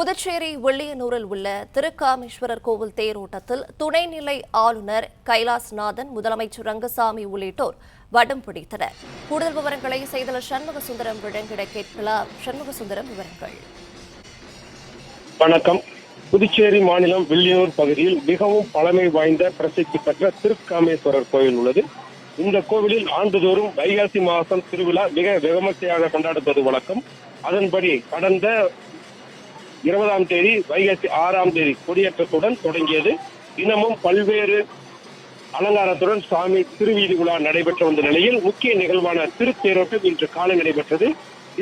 புதுச்சேரி வெள்ளியனூரில் உள்ள திருக்காமேஸ்வரர் கோவில் தேரோட்டத்தில் துணைநிலை ஆளுநர் கைலாஸ்நாதன், முதலமைச்சர் ரங்கசாமி உள்ளிட்டோர் வடம் பிடித்தனர். கூடுதல் விவரங்களை செய்தியாளர் சண்முகசுந்தரம் வழங்கிட கேட்கலாம். சண்முகசுந்தரம், விவரங்கள். வணக்கம். புதுச்சேரி மாநிலம் வெள்ளியனூர் பகுதியில் மிகவும் பழமை வாய்ந்த பிரசித்தி பெற்ற திருக்காமேஸ்வரர் கோவில் உள்ளது. இந்த கோவிலில் ஆண்டுதோறும் வைகாசி மாதம் திருவிழா மிக விமர்சையாக கொண்டாடுவது வழக்கம். அதன்படி கடந்த 20ஆம் தேதி வைகாசி 6ஆம் தேதி கொடியேற்றத்துடன் தொடங்கியது. தினமும் பல்வேறு அலங்காரத்துடன் சாமி திருவீதி விழா நடைபெற்று வந்த நிலையில் முக்கிய நிகழ்வான திருத்தேரோட்டம் இன்று காலை நடைபெற்றது.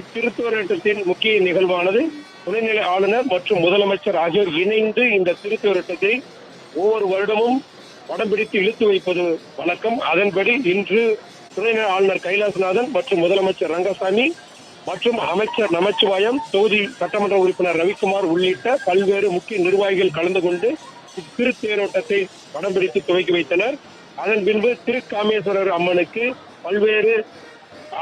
இத்திருத்தேரோட்டத்தின் முக்கிய நிகழ்வானது துணைநிலை ஆளுநர் மற்றும் முதலமைச்சர் ஆகியோர் இணைந்து இந்த திருத்தேரோட்டத்தை ஒவ்வொரு வருடமும் படம் பிடித்து இழுத்து வைப்பது வழக்கம். அதன்படி இன்று துணைநிலை ஆளுநர் கைலாசநாதன் மற்றும் முதலமைச்சர் ரங்கசாமி மற்றும் அமைச்சர் நமச்சிவாயம், தொகுதி சட்டமன்ற உறுப்பினர் ரவிக்குமார் உள்ளிட்ட பல்வேறு முக்கிய நிர்வாகிகள் கலந்து கொண்டு திருத்தேரோட்டத்தை படம் பிடித்து துவக்கி வைத்தனர். அதன் பின்பு திருக்காமேஸ்வரர் அம்மனுக்கு பல்வேறு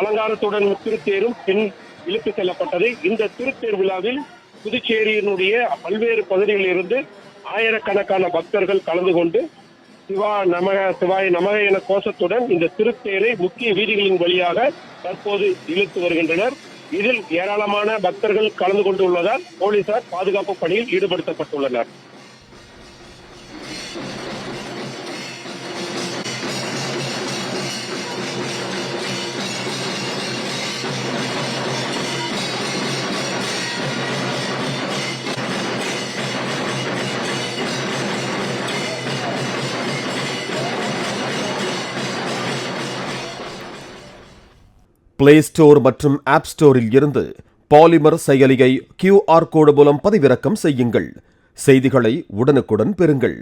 அலங்காரத்துடன் திருத்தேரும் பின் இழுத்து செல்லப்பட்டது. இந்த திருத்தேர் விழாவில் புதுச்சேரியினுடைய பல்வேறு பகுதிகளில் இருந்து ஆயிரக்கணக்கான பக்தர்கள் கலந்து கொண்டு சிவா நமக சிவாய் நமக என கோஷத்துடன் இந்த திருத்தேரை முக்கிய வீதிகளின் வழியாக தற்போது இழுத்து வருகின்றனர். இதில் ஏராளமான பக்தர்கள் கலந்து கொண்டுள்ளதால் போலீசார் பாதுகாப்பு பணியில் ஈடுபடுத்தப்பட்டுள்ளனர். பிளே ஸ்டோர் மற்றும் ஆப் ஸ்டோரில் இருந்து பாலிமர் செயலியை QR கோடு மூலம் பதிவிறக்கம் செய்யுங்கள். செய்திகளை உடனுக்குடன் பெறுங்கள்.